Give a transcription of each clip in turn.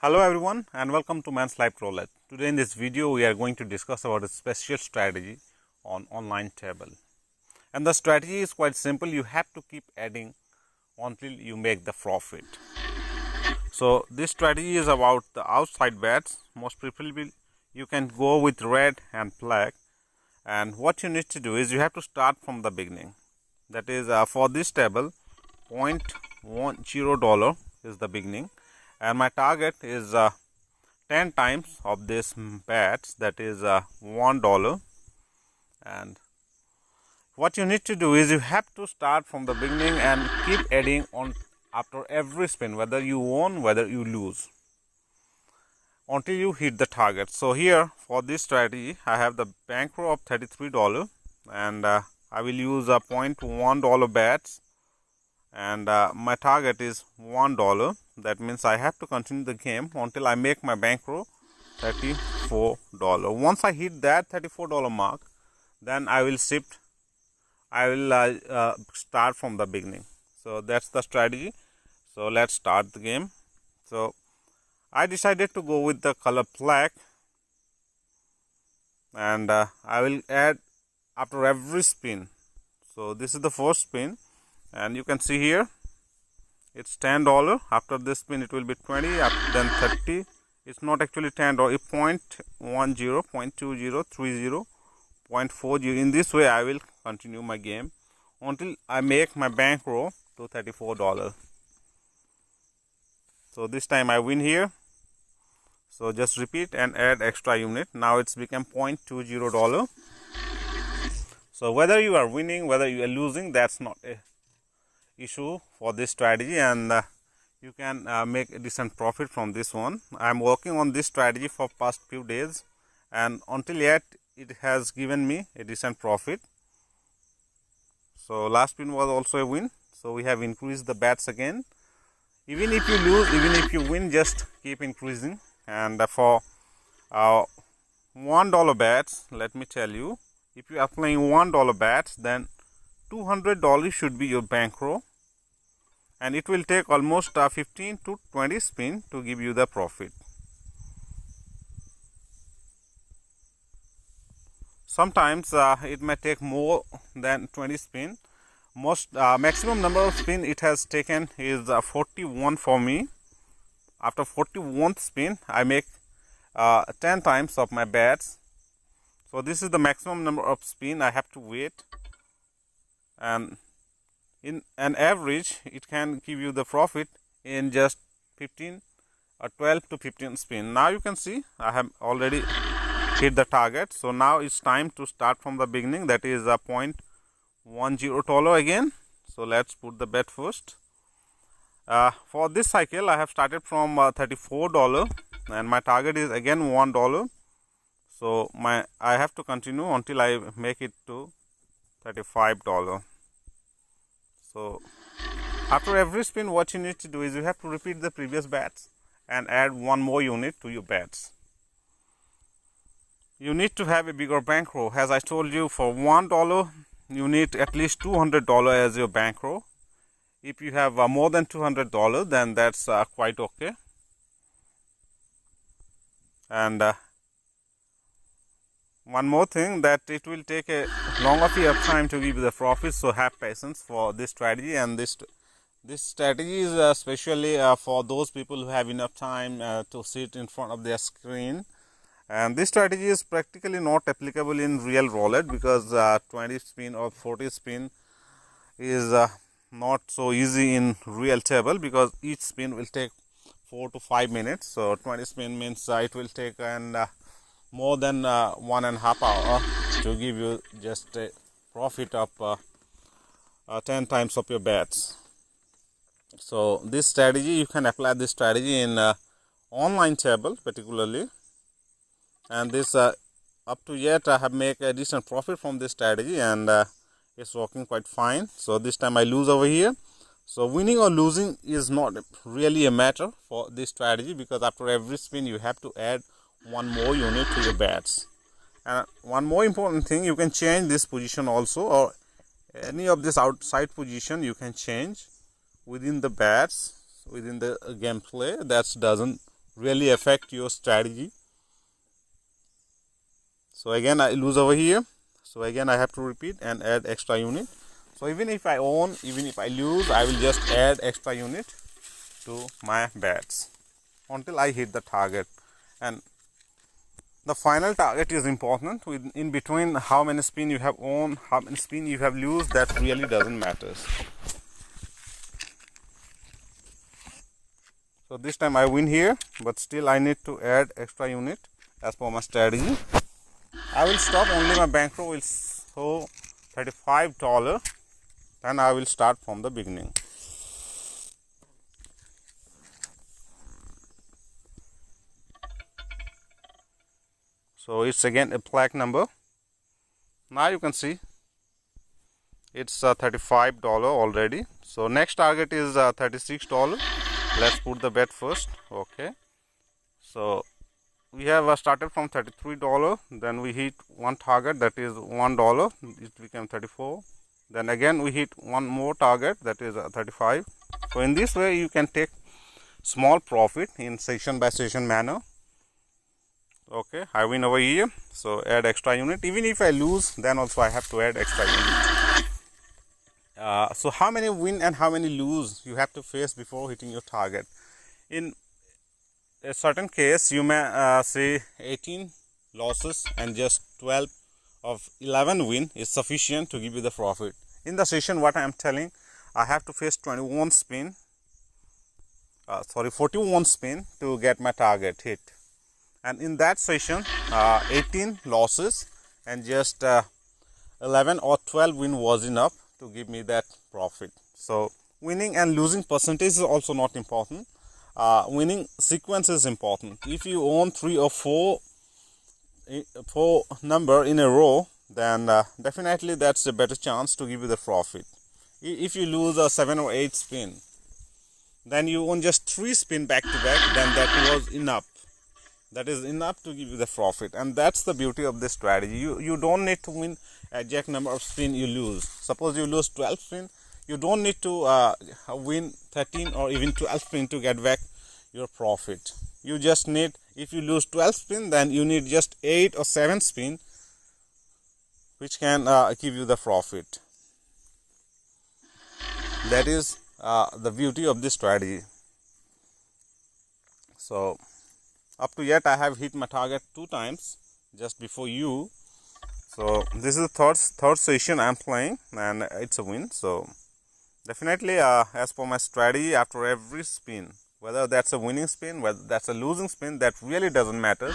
Hello everyone and welcome to Man's Life Roulette. Today in this video we are going to discuss about a special strategy on online table. And the strategy is quite simple. You have to keep adding until you make the profit. So this strategy is about the outside bets. Most preferably you can go with red and black. And what you need to do is you have to start from the beginning. That is for this table $0.10 is the beginning. And my target is 10 times of this bets, that is $1. And what you need to do is you have to start from the beginning and keep adding on after every spin, whether you won, whether you lose, until you hit the target. So here for this strategy I have the bankroll of $33 and I will use a $0.1 bets, and my target is $1. That means I have to continue the game until I make my bankroll $34. Once I hit that $34 mark, then I will shift. I will start from the beginning. So that's the strategy. So let's start the game. So I decided to go with the color black, and I will add after every spin. So this is the first spin, and you can see here it's $10. After this spin it will be 20, then 30. It's not actually $10, it's 0.10, 0.20, 30, 0.40. In this way I will continue my game until I make my bankroll to $34. So this time I win here. So just repeat and add extra unit. Now it's become $0.20. So whether you are winning, whether you are losing, that's not a issue for this strategy, and you can make a decent profit from this one. I am working on this strategy for past few days, and until yet it has given me a decent profit. So last spin was also a win. So we have increased the bets again. Even if you lose, even if you win, just keep increasing. And for $1 bets, let me tell you, if you are playing $1 bets, then $200 should be your bankroll, and it will take almost 15 to 20 spin to give you the profit. Sometimes it may take more than 20 spin. Maximum number of spin it has taken is 41 for me. After 41th spin I make 10 times of my bets. So this is the maximum number of spin I have to wait, and in an average it can give you the profit in just 15 or 12 to 15 spin. Now you can see I have already hit the target. So now it's time to start from the beginning. That is a $0.10 again. So let's put the bet first. For this cycle I have started from $34 and my target is again $1. So I have to continue until I make it to $35. So after every spin what you need to do is you have to repeat the previous bets and add one more unit to your bets. You need to have a bigger bankroll. As I told you, for $1 you need at least $200 as your bankroll. If you have more than $200, then that's quite okay. And one more thing, that it will take a longer period of time to give you the profit, so have patience for this strategy. And this strategy is especially for those people who have enough time to sit in front of their screen. And this strategy is practically not applicable in real roulette, because 20 spin or 40 spin is not so easy in real table, because each spin will take 4 to 5 minutes. So 20 spin means it will take more than 1.5 hours to give you just a profit of 10 times of your bets. So this strategy, you can apply this strategy in online table particularly, and this up to yet I have made a decent profit from this strategy, and it's working quite fine. So this time I lose over here. So winning or losing is not really a matter for this strategy, because after every spin you have to add one more unit to your bets. And one more important thing, you can change this position also, or any of this outside position you can change within the bets, within the gameplay. That doesn't really affect your strategy. So again I lose over here, so again I have to repeat and add extra unit. So even if I own, even if I lose, I will just add extra unit to my bets until I hit the target. And the final target is important. In between how many spin you have won, how many spin you have lose, that really doesn't matter. So this time I win here, but still I need to add extra unit as per my strategy. I will stop, only my bankroll will show $35, and I will start from the beginning. So it's again a black number. Now you can see it's $35 already. So next target is $36. Let's put the bet first. Okay, so we have started from $33, then we hit one target, that is $1, it became 34. Then again we hit one more target, that is 35. So in this way you can take small profit in session by session manner. Okay, I win over here, so add extra unit. Even if I lose, then also I have to add extra unit. So how many win and how many lose you have to face before hitting your target? In a certain case you may say 18 losses and just 12 of 11 win is sufficient to give you the profit. In the session what I am telling, I have to face 41 spin, 41 spin to get my target hit. And in that session 18 losses and just 11 or 12 win was enough to give me that profit. So winning and losing percentage is also not important. Winning sequence is important. If you own 3 or 4 number in a row, then definitely that's a better chance to give you the profit. If you lose a 7 or 8 spin, then you own just 3 spin back to back, then that was enough. That is enough to give you the profit, and that's the beauty of this strategy. You don't need to win exact number of spin you lose. Suppose you lose 12 spin, you don't need to win 13 or even 12 spin to get back your profit. You just need, if you lose 12 spin, then you need just 8 or 7 spin which can give you the profit. That is the beauty of this strategy. So up to yet I have hit my target 2 times just before you. So this is the third session I am playing and it's a win. So definitely as per my strategy, after every spin, whether that's a winning spin, whether that's a losing spin, that really doesn't matter.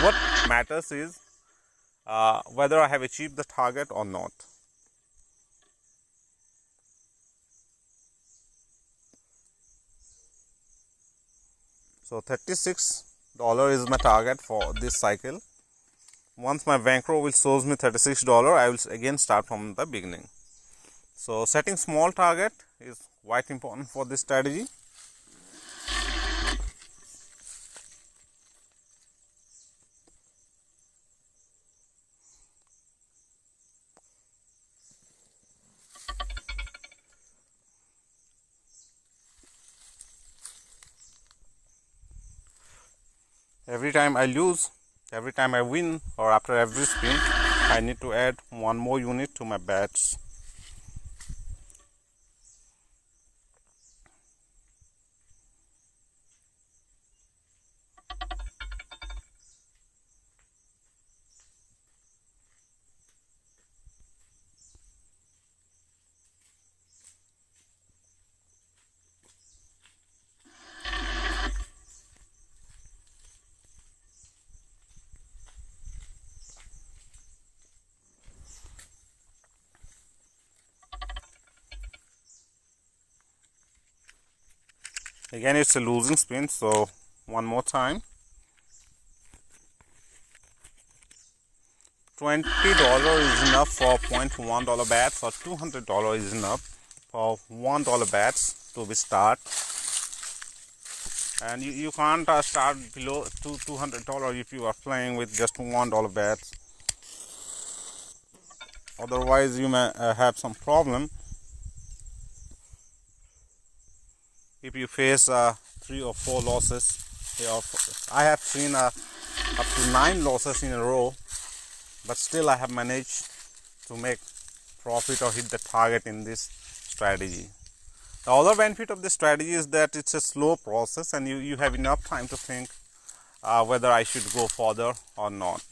What matters is whether I have achieved the target or not. So $36 is my target for this cycle. Once my bankroll will shows me $36, I will again start from the beginning. So setting small target is quite important for this strategy. Every time I lose, every time I win, or after every spin, I need to add one more unit to my bets. Again, it's a losing spin, so one more time. $20 is enough for $0.1 bets, or $200 is enough for $1 bets to be start. And you can't start below $200 if you are playing with just $1 bets. Otherwise, you may have some problem. If you face 3 or 4 losses I have seen up to 9 losses in a row, but still I have managed to make profit or hit the target in this strategy. The other benefit of this strategy is that it's a slow process and you have enough time to think whether I should go further or not.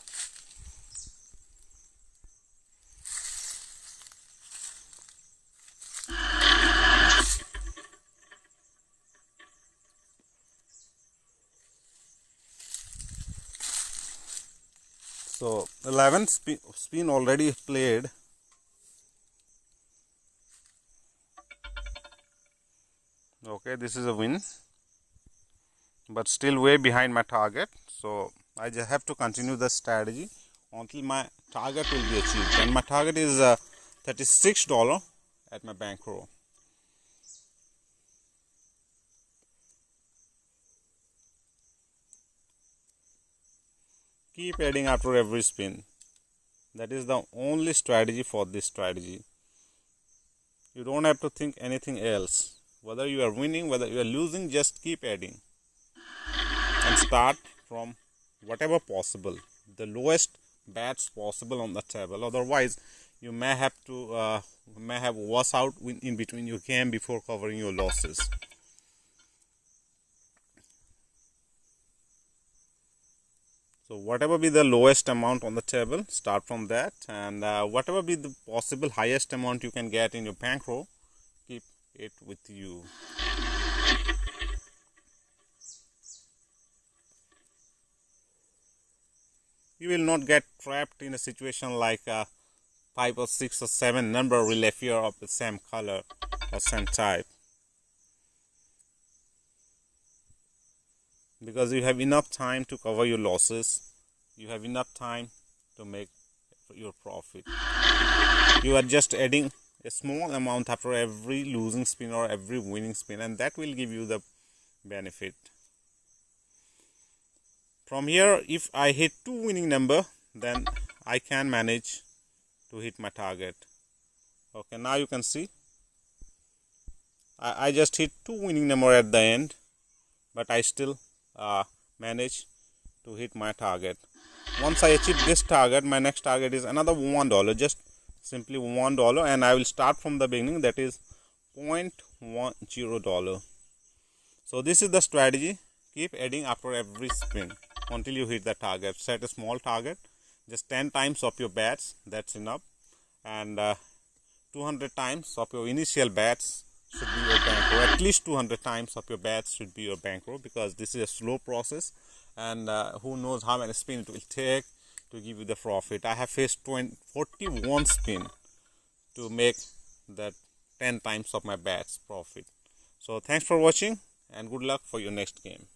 So 11th spin already played. Okay, this is a win, but still way behind my target. So I just have to continue the strategy until my target will be achieved. And my target is $36 at my bankroll. Keep adding after every spin. That is the only strategy for this strategy. You don't have to think anything else. Whether you are winning, whether you are losing, just keep adding. And start from whatever possible, the lowest bets possible on the table. Otherwise, you may have to wash out in between your game before covering your losses. So whatever be the lowest amount on the table, start from that, and whatever be the possible highest amount you can get in your bankroll, keep it with you. You will not get trapped in a situation like 5 or 6 or 7 number relay fear of the same color or same type, because you have enough time to cover your losses. You have enough time to make your profit. You are just adding a small amount after every losing spin or every winning spin, and that will give you the benefit. From here, if I hit 2 winning number, then I can manage to hit my target. Okay, now you can see I just hit 2 winning number at the end, but I still manage to hit my target. Once I achieve this target, my next target is another $1, just simply $1, and I will start from the beginning, that is $0.10. So this is the strategy. Keep adding after every spin until you hit the target. Set a small target, just 10 times of your bets, that's enough, and 200 times of your initial bets should be your bankroll. At least 200 times of your bets should be your bankroll, because this is a slow process, and who knows how many spins it will take to give you the profit. I have faced 41 spin to make that 10 times of my bets profit. So thanks for watching, and good luck for your next game.